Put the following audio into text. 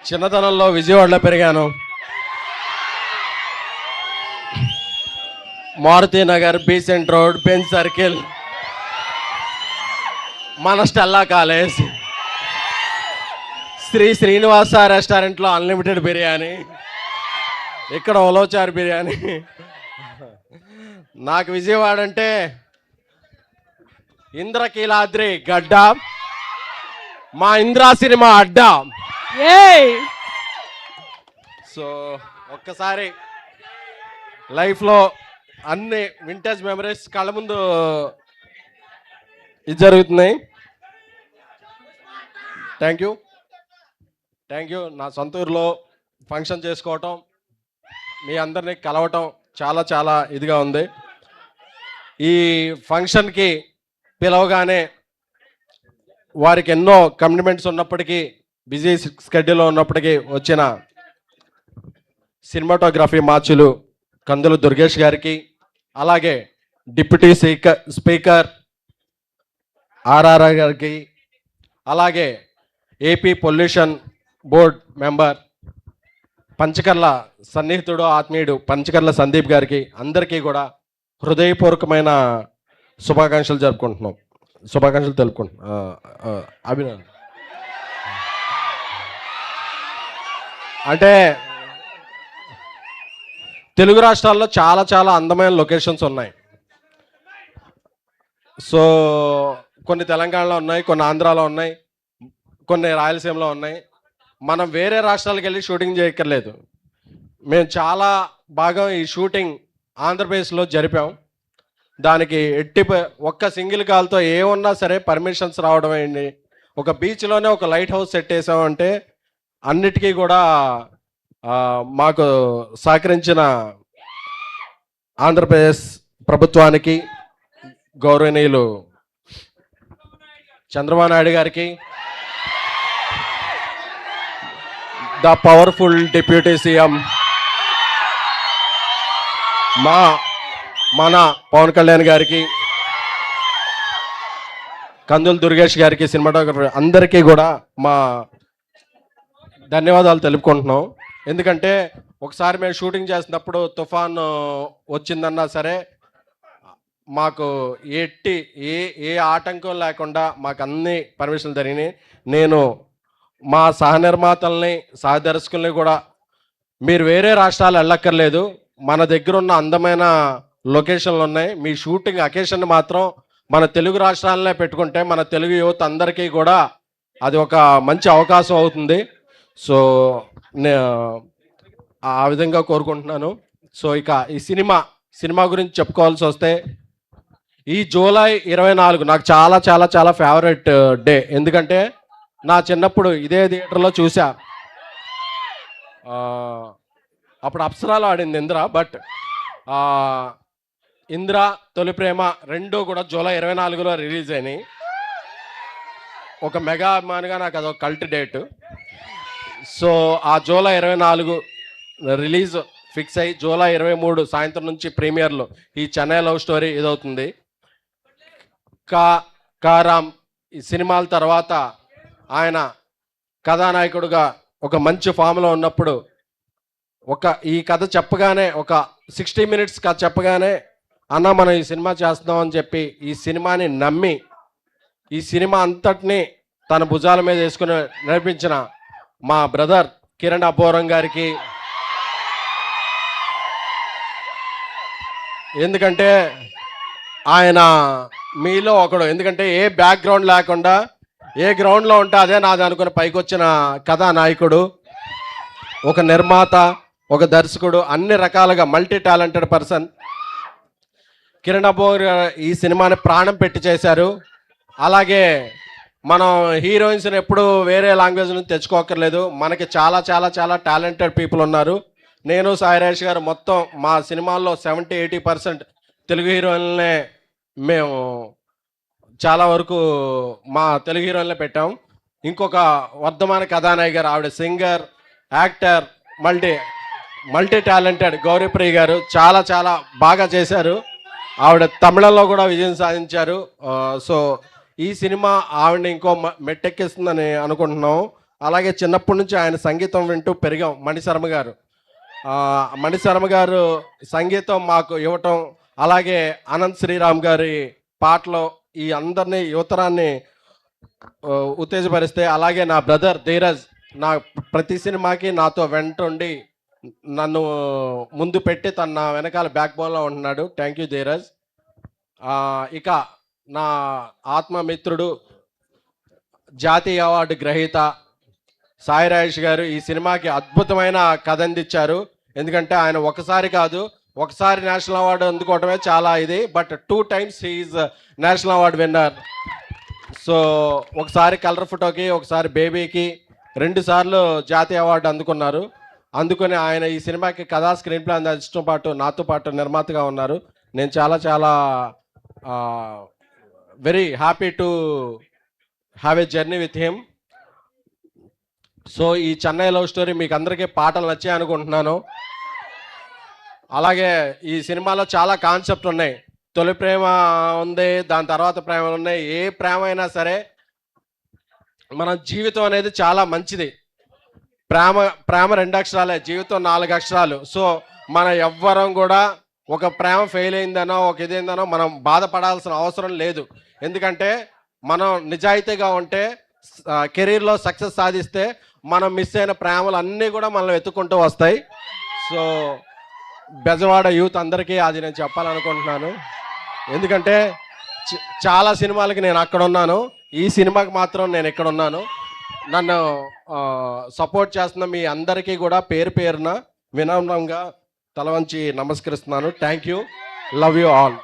చిన్నతనంలో విజయవాడలో పెరిగాను. Maruti Nagar, Besant road, Benz circle, మన స్టెల్లా కాలేజ్, శ్రీ శ్రీనివాస రెస్టారెంట్లో అన్లిమిటెడ్ బిర్యానీ, ఇక్కడ ఉలవచారు బిర్యానీ. నాకు విజయవాడ అంటే ఇంద్రకీలాద్రి గడ్డ, మా ఇంద్రా సినిమా అడ్డా. సో ఒక్కసారి లైఫ్లో అన్ని వింటేజ్ మెమరీస్ కళ్ళ ముందు ఇది జరుగుతున్నాయి. Thank you. నా సొంత ఊరిలో ఫంక్షన్ చేసుకోవటం, మీ అందరినీ కలవటం చాలా చాలా ఇదిగా ఉంది. ఈ ఫంక్షన్కి పిలవగానే వారికి ఎన్నో కమిట్మెంట్స్ ఉన్నప్పటికీ, బిజీ స్కెడ్యూల్లో ఉన్నప్పటికీ వచ్చిన సినిమాటోగ్రఫీ మార్చులు కందులు దుర్గేష్ గారికి, అలాగే డిప్యూటీ స్పీకర్ ఆర్ఆర్ గారికి, అలాగే AP pollution board member Panchakarla సన్నిహితుడు ఆత్మీయుడు పంచకర్ల సందీప్ గారికి, అందరికీ కూడా హృదయపూర్వకమైన శుభాకాంక్షలు తెలుపుకుంటున్నాం. అభినందన. అంటే తెలుగు రాష్ట్రాల్లో చాలా చాలా అందమైన లొకేషన్స్ ఉన్నాయి. సో కొన్ని తెలంగాణలో ఉన్నాయి, కొన్ని ఆంధ్రాలో ఉన్నాయి, కొన్ని రాయలసీమలో ఉన్నాయి. మనం వేరే రాష్ట్రాలకు వెళ్ళి షూటింగ్ చేయక్కర్లేదు. మేము చాలా బాగా ఈ షూటింగ్ ఆంధ్రప్రదేశ్లో జరిపాం. దానికి ఒక్క సింగిల్ కాల్తో ఏమన్నా సరే పర్మిషన్స్ రావడం అయింది. ఒక బీచ్లోనే ఒక లైట్ హౌస్ సెట్ చేసామంటే అన్నిటికీ కూడా మాకు సహకరించిన ఆంధ్రప్రదేశ్ ప్రభుత్వానికి, గౌరవనీయులు చంద్రబాబు నాయుడు గారికి, ద పవర్ఫుల్ డిప్యూటీ సీఎం మన పవన్ కళ్యాణ్ గారికి, కందులు దుర్గేష్ గారికి, సినిమాటోగ్రఫర్ అందరికీ కూడా మా ధన్యవాదాలు తెలుపుకుంటున్నాం. ఎందుకంటే ఒకసారి మేము షూటింగ్ చేసినప్పుడు తుఫాన్ వచ్చిందన్నా సరే మాకు ఏ ఆటంకం లేకుండా మాకు అన్ని పర్మిషన్లు జరిగినాయి. నేను మా సహనిర్మాతల్ని, సహదర్శకుల్ని కూడా మీరు వేరే రాష్ట్రాలు వెళ్ళక్కర్లేదు, మన దగ్గర ఉన్న అందమైన లొకేషన్లు ఉన్నాయి, మీ షూటింగ్ అకేషన్ మాత్రం మన తెలుగు రాష్ట్రాలనే పెట్టుకుంటే మన తెలుగు యువత అందరికీ కూడా అది ఒక మంచి అవకాశం అవుతుంది. సో ఆ విధంగా కోరుకుంటున్నాను. సో ఇక ఈ సినిమా గురించి చెప్పుకోవాల్సి వస్తే, ఈ జూలై 24 నాకు చాలా చాలా చాలా ఫేవరెట్ డే. ఎందుకంటే నా చిన్నప్పుడు ఇదే థియేటర్లో చూసా. అప్పుడు అప్సరాలో ఆడింది ఇంద్ర, బట్ ఇంద్ర, తొలి ప్రేమ రెండు కూడా జూలై 24లో రిలీజ్ అయినాయి. ఒక మెగా అభిమానిగా నాకు అదొక కల్ట్ డేట్. సో ఆ జూలై 24 రిలీజ్ ఫిక్స్ అయ్యి జూలై 23 సాయంత్రం నుంచి ప్రీమియర్లో ఈ చెన్నై లవ్ స్టోరీ ఇదవుతుంది. కారామ్ ఈ సినిమాల తర్వాత ఆయన కథానాయకుడుగా ఒక మంచి ఫామ్లో ఉన్నప్పుడు ఈ కథ చెప్పగానే, ఒక 60 minutes కథ చెప్పగానే, అన్న మనం ఈ సినిమా చేస్తున్నాం అని చెప్పి ఈ సినిమాని నమ్మి ఈ సినిమా అంతటినీ తన భుజాల మీద వేసుకుని నడిపించిన మా బ్రదర్ కిరణ్ అబ్బోరం గారికి, ఎందుకంటే ఆయన మీలో ఒకడు. ఎందుకంటే ఏ బ్యాక్గ్రౌండ్ లేకుండా ఏ గ్రౌండ్లో ఉంటే అదే నాది అనుకుని పైకి వచ్చిన కథానాయకుడు, ఒక నిర్మాత, ఒక దర్శకుడు, అన్ని రకాలుగా మల్టీ టాలెంటెడ్ పర్సన్ కిరణ్ అబ్బోర్ ఈ సినిమాని ప్రాణం పెట్టి చేశారు. అలాగే మనం హీరోయిన్స్ని ఎప్పుడు వేరే లాంగ్వేజ్ నుంచి తెచ్చుకోకర్లేదు, మనకి చాలా చాలా చాలా టాలెంటెడ్ పీపుల్ ఉన్నారు. నేను సాయిరాజ్ గారు మొత్తం మా సినిమాల్లో 70-80% తెలుగు హీరోయిన్లనే మేము చాలా వరకు మా తెలుగు హీరోయిన్లే పెట్టాం. ఇంకొక వర్ధమాన కథానాయక గారు, ఆవిడ singer, actor, multi talented Gouri Priya గారు చాలా చాలా బాగా చేశారు. ఆవిడ తమిళంలో కూడా విజయం సాధించారు. సో ఈ సినిమా ఆవిడని ఇంకో మెట్టెక్కిస్తుందని అనుకుంటున్నాం. అలాగే చిన్నప్పటి నుంచి ఆయన సంగీతం వింటూ పెరిగాం. మణిశర్మ గారు, మణిశర్మ గారు సంగీతం మాకు ఇవ్వటం, అలాగే అనంత్ శ్రీరామ్ గారి పాటలు ఈ అందరినీ యువతరాన్ని ఉత్తేజపరిస్తే, అలాగే నా బ్రదర్ ధీరజ్ నా ప్రతి సినిమాకి నాతో వెంటుండి నన్ను ముందు పెట్టి తన నా వెనకాల బ్యాక్ బోన్లో ఉంటున్నాడు. Thank you Dheeraj. ఇక నా ఆత్మమిత్రుడు, జాతీయ అవార్డు గ్రహీత సాయి రాజేష్ గారు ఈ సినిమాకి అద్భుతమైన కథ అందించారు. ఎందుకంటే ఆయన ఒకసారి నేషనల్ అవార్డు అందుకోవటమే చాలా ఇది, but 2 times he is national award winner. So ఒకసారి కలర్ ఫోటోకి, ఒకసారి బేబీకి 2 సార్లు జాతీయ అవార్డు అందుకున్నారు. అందుకని ఆయన ఈ సినిమాకి కథా స్క్రీన్ ప్లే అందించడం పాటు నాతో పాటు నిర్మాతగా ఉన్నారు. నేను చాలా very happy to have a journey with him. So ఈ చెన్నై లవ్ స్టోరీ మీకు అందరికీ పాటలు నచ్చాయి అనుకుంటున్నాను. అలాగే ఈ సినిమాలో చాలా కాన్సెప్ట్ ఉన్నాయి. తొలి ప్రేమ ఉంది, దాని తర్వాత ప్రేమలు ఉన్నాయి. ఏ ప్రేమ అయినా సరే మన జీవితం అనేది చాలా మంచిది. ప్రేమ 2 అక్షరాలే, జీవితం 4 అక్షరాలు. సో మన ఎవ్వరం కూడా ఒక ప్రేమ ఫెయిల్ అయిందనో ఒక ఇదేందనో మనం బాధపడాల్సిన అవసరం లేదు. ఎందుకంటే మనం నిజాయితీగా ఉంటే, కెరీర్లో సక్సెస్ సాధిస్తే మనం మిస్ అయిన ప్రేమలు అన్నీ కూడా మనం వెతుక్కుంటూ వస్తాయి. సో బెజవాడ యూత్ అందరికీ అది నేను చెప్పాలనుకుంటున్నాను. ఎందుకంటే చాలా సినిమాలకి నేను అక్కడ ఉన్నాను, ఈ సినిమాకి మాత్రం నేను ఇక్కడ ఉన్నాను. నన్ను సపోర్ట్ చేస్తున్న మీ అందరికీ కూడా పేరు పేరున వినమ్రంగా తల వంచి నమస్కరిస్తున్నాను. Thank you. Love you all.